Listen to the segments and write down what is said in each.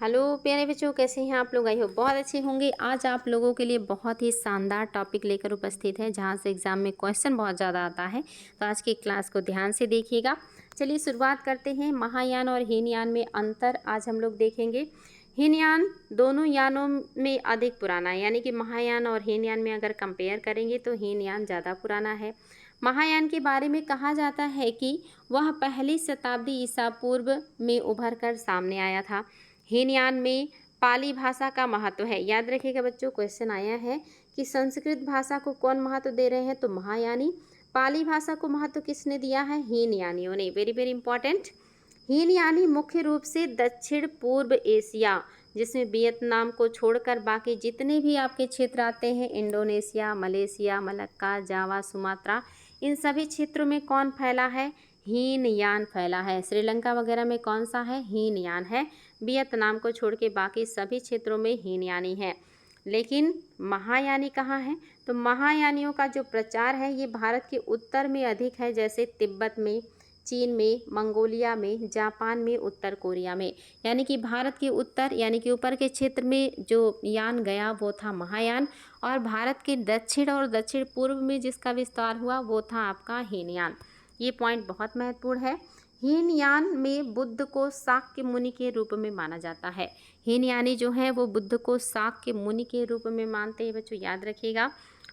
Hello प्यारे बच्चों, कैसे हैं आप लोग? आई हो बहुत अच्छे होंगे। आज आप लोगों के लिए बहुत ही शानदार टॉपिक लेकर उपस्थित है, जहां से एग्जाम में क्वेश्चन बहुत ज़्यादा आता है। तो आज की क्लास को ध्यान से देखिएगा। चलिए शुरुआत करते हैं। महायान और हीनयान में अंतर आज हम लोग देखेंगे। हीनयान दोनों यानों में अधिक पुराना है, यानी कि महायान और हीनयान में अगर कंपेयर करेंगे तो हीनयान ज़्यादा पुराना है। महायान के बारे में कहा जाता है कि वह पहली शताब्दी ईसा पूर्व में उभर कर सामने आया था। हीनयान में पाली भाषा का महत्व है। याद रखिएगा बच्चों, क्वेश्चन आया है कि संस्कृत भाषा को कौन महत्व दे रहे हैं, तो महायानी। पाली भाषा को महत्व किसने दिया है? हीनयानियों ने। Very very important. हीनयानी मुख्य रूप से दक्षिण पूर्व एशिया, जिसमें वियतनाम को छोड़कर बाकी जितने भी आपके क्षेत्र आते हैं, इंडोनेशिया, मलेशिया, मलक्का, जावा, सुमात्रा, इन सभी क्षेत्रों में कौन फैला है? हीनयान फैला है। श्रीलंका वगैरह में कौन सा है? हीनयान है। वियतनाम को छोड़ के बाकी सभी क्षेत्रों में हीनयानी है। लेकिन महायानी कहाँ है? तो महायानियों का जो प्रचार है ये भारत के उत्तर में अधिक है, जैसे तिब्बत में, चीन में, मंगोलिया में, जापान में, उत्तर कोरिया में। यानी कि भारत के उत्तर यानी कि ऊपर के क्षेत्र में जो यान गया वो था महायान, और भारत के दक्षिण और दक्षिण पूर्व में जिसका विस्तार हुआ वो था आपका हीनयान। ये पॉइंट बहुत महत्वपूर्ण है। हीनयान में बुद्ध को शाक्य मुनि के रूप में माना जाता है। हीनयानी जो है वो बुद्ध को शाक्य मुनि के रूप में मानते हैं बच्चों, याद रखिएगा।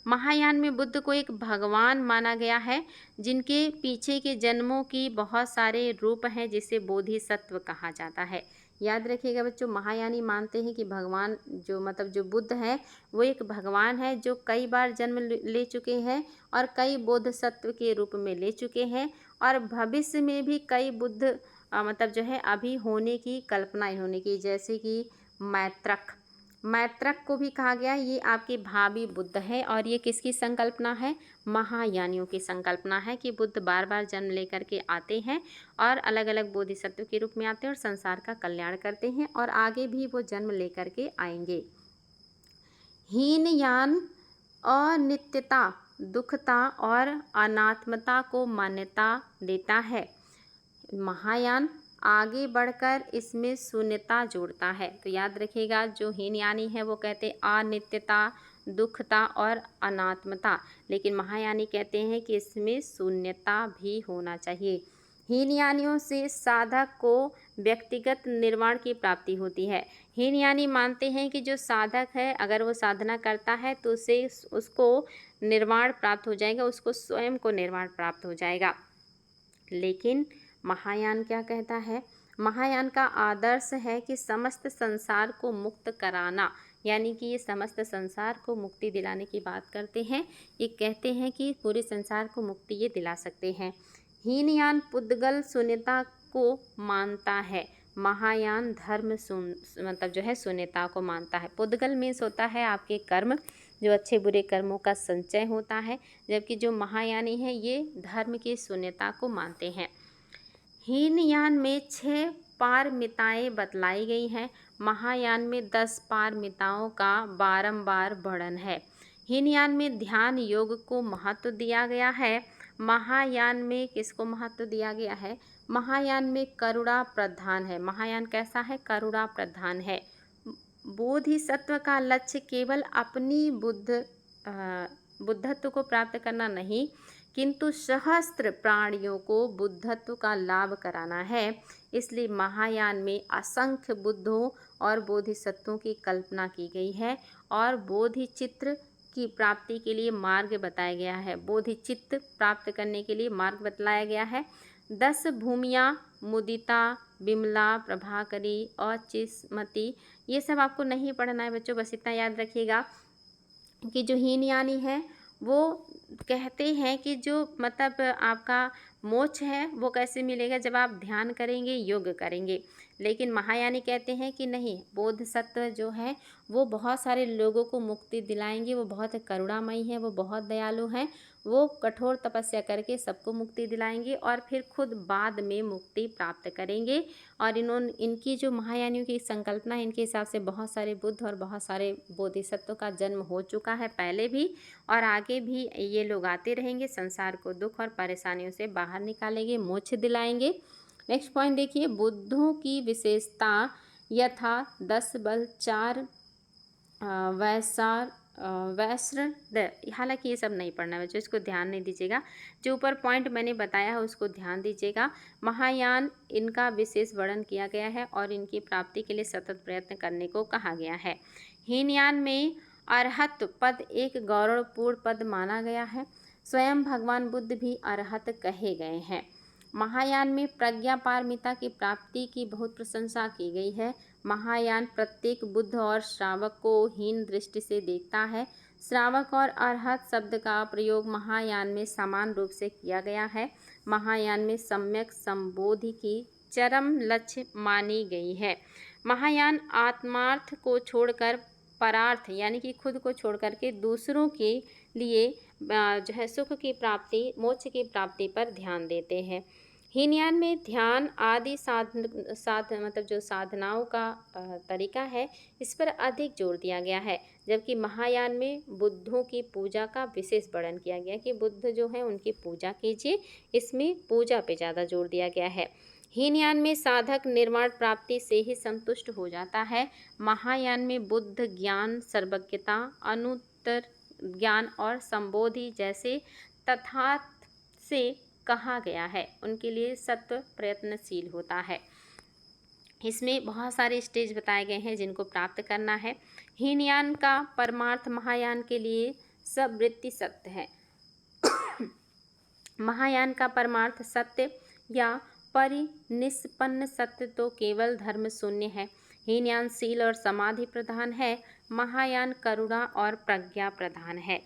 महायान में बुद्ध को एक भगवान माना गया है, जिनके पीछे के जन्मों की बहुत सारे रूप हैं, जिसे बोधिसत्व कहा जाता है। याद रखिएगा बच्चों, महायानी मानते हैं कि भगवान जो बुद्ध है वो एक भगवान है, जो कई बार जन्म ले चुके हैं और कई बोधिसत्व के रूप में ले चुके हैं, और भविष्य में भी कई बुद्ध जो है अभी होने की कल्पना इन्होंने की, जैसे कि मैत्रक। मैत्रक को भी कहा गया ये आपके भावी बुद्ध है, और ये किसकी संकल्पना है? महायानियों की संकल्पना है कि बुद्ध बार बार जन्म लेकर के आते हैं और अलग अलग बोधिसत्व के रूप में आते हैं और संसार का कल्याण करते हैं, और आगे भी वो जन्म लेकर के आएंगे। हीनयान अनित्यता, दुखता और अनात्मता को मान्यता देता है। महायान आगे बढ़कर इसमें शून्यता जोड़ता है। तो याद रखिएगा, जो हीनयानी है वो कहते अनित्यता, दुखता और अनात्मता, लेकिन महायानी कहते हैं कि इसमें शून्यता भी होना चाहिए। हीनयानियों से साधक को व्यक्तिगत निर्वाण की प्राप्ति होती है। हीनयानी मानते हैं कि जो साधक है अगर वो साधना करता है तो उसे उसको निर्वाण प्राप्त हो जाएगा, उसको स्वयं को निर्वाण प्राप्त हो जाएगा। लेकिन महायान क्या कहता है? महायान का आदर्श है कि समस्त संसार को मुक्त कराना, यानी कि ये समस्त संसार को मुक्ति दिलाने की बात करते हैं। ये कहते हैं कि पूरे संसार को मुक्ति ये दिला सकते हैं। हीनयान पुद्गल शून्यता को मानता है। महायान धर्म शून्यता को मानता है। पुद्गल मीन्स होता है आपके कर्म, जो अच्छे बुरे कर्मों का संचय होता है, जबकि जो महायानी है ये धर्म की शून्यता को मानते हैं। हीनयान में 6 पारमिताएं बतलाई गई हैं। महायान में 10 पारमिताओं का बारंबार वर्णन है। हीनयान में ध्यान योग को महत्व दिया गया है। महायान में किसको महत्व दिया गया है? महायान में करुणा प्रधान है। महायान कैसा है? करुणा प्रधान है। बोधिसत्व का लक्ष्य केवल अपनी बुद्धत्व को प्राप्त करना नहीं, किंतु सहस्त्र प्राणियों को बुद्धत्व का लाभ कराना है। इसलिए महायान में असंख्य बुद्धों और बोधिसत्वों की कल्पना की गई है, और बोधिचित्र की प्राप्ति के लिए मार्ग बताया गया है। बोधिचित्त प्राप्त करने के लिए मार्ग बतलाया गया है। 10 भूमियाँ मुदिता, बिमला, प्रभाकरी और चिस्मती, ये सब आपको नहीं पढ़ना है बच्चों, बस इतना याद रखिएगा कि जो हीनयानी है वो कहते हैं कि जो आपका मोक्ष है वो कैसे मिलेगा? जब आप ध्यान करेंगे, योग करेंगे। लेकिन महायानी कहते हैं कि नहीं, बोधिसत्व जो है वो बहुत सारे लोगों को मुक्ति दिलाएंगे, वो बहुत करुणामयी है, वो बहुत दयालु हैं, वो कठोर तपस्या करके सबको मुक्ति दिलाएंगे और फिर खुद बाद में मुक्ति प्राप्त करेंगे। और इनकी जो महायानियों की संकल्पना है, इनके हिसाब से बहुत सारे बुद्ध और बहुत सारे बोधिसत्व का जन्म हो चुका है पहले भी, और आगे भी ये लोग आते रहेंगे, संसार को दुख और परेशानियों से बाहर निकालेंगे, मोक्ष दिलाएंगे। नेक्स्ट पॉइंट देखिए, बुद्धों की विशेषता यथा 10 बल 4 वैसार वैश्र। हालांकि ये सब नहीं पढ़ना है बच्चों, इसको ध्यान नहीं दीजिएगा। जो ऊपर पॉइंट मैंने बताया है उसको ध्यान दीजिएगा। महायान, इनका विशेष वर्णन किया गया है और इनकी प्राप्ति के लिए सतत प्रयत्न करने को कहा गया है। हीनयान में अरहत पद एक गौरवपूर्ण पद माना गया है। स्वयं भगवान बुद्ध भी अरहत कहे गए हैं। महायान में प्रज्ञा पारमिता की प्राप्ति की बहुत प्रशंसा की गई है। महायान प्रत्येक बुद्ध और श्रावक को हीन दृष्टि से देखता है। श्रावक और अरहत शब्द का प्रयोग महायान में समान रूप से किया गया है। महायान में सम्यक संबोधि की चरम लक्ष्य मानी गई है। महायान आत्मार्थ को छोड़कर परार्थ यानी कि खुद को छोड़कर के दूसरों के लिए जो है सुख की प्राप्ति, मोक्ष की प्राप्ति पर ध्यान देते हैं। हीनयान में ध्यान आदि मतलब जो साधनाओं का तरीका है इस पर अधिक जोर दिया गया है, जबकि महायान में बुद्धों की पूजा का विशेष वर्णन किया गया कि बुद्ध जो है उनकी पूजा कीजिए, इसमें पूजा पे ज़्यादा जोर दिया गया है। हीनयान में साधक निर्वाण प्राप्ति से ही संतुष्ट हो जाता है। महायान में बुद्ध ज्ञान, सर्वज्ञता, अनुत्तर ज्ञान और संबोधि जैसे तथार्थ से कहा गया है, उनके लिए सत्व प्रयत्नशील होता है। इसमें बहुत सारे स्टेज बताए गए हैं जिनको प्राप्त करना है। हीनयान का परमार्थ महायान के लिए सबवृत्ति सत्य है। महायान का परमार्थ सत्य या परिनिष्पन्न सत्य तो केवल धर्म शून्य है। हीनयान शील और समाधि प्रधान है। महायान करुणा और प्रज्ञा प्रधान है।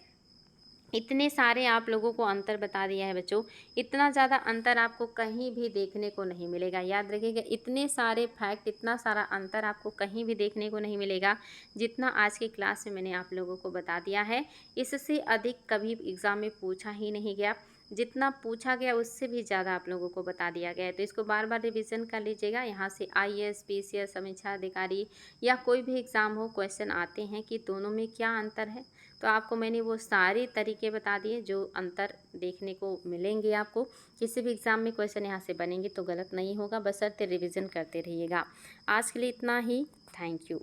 इतने सारे आप लोगों को अंतर बता दिया है बच्चों। इतना ज़्यादा अंतर आपको कहीं भी देखने को नहीं मिलेगा। याद रखिएगा, इतने सारे फैक्ट, इतना सारा अंतर आपको कहीं भी देखने को नहीं मिलेगा जितना आज की क्लास में मैंने आप लोगों को बता दिया है। इससे अधिक कभी एग्ज़ाम में पूछा ही नहीं गया। जितना पूछा गया उससे भी ज़्यादा आप लोगों को बता दिया गया है। तो इसको बार बार रिवीजन कर लीजिएगा। यहाँ से IAS, PCS, समीक्षा अधिकारी या कोई भी एग्ज़ाम हो, क्वेश्चन आते हैं कि दोनों में क्या अंतर है, तो आपको मैंने वो सारे तरीके बता दिए जो अंतर देखने को मिलेंगे। आपको किसी भी एग्ज़ाम में क्वेश्चन यहाँ से बनेंगे तो गलत नहीं होगा, बशर्ते रिवीजन करते रहिएगा। आज के लिए इतना ही। Thank you.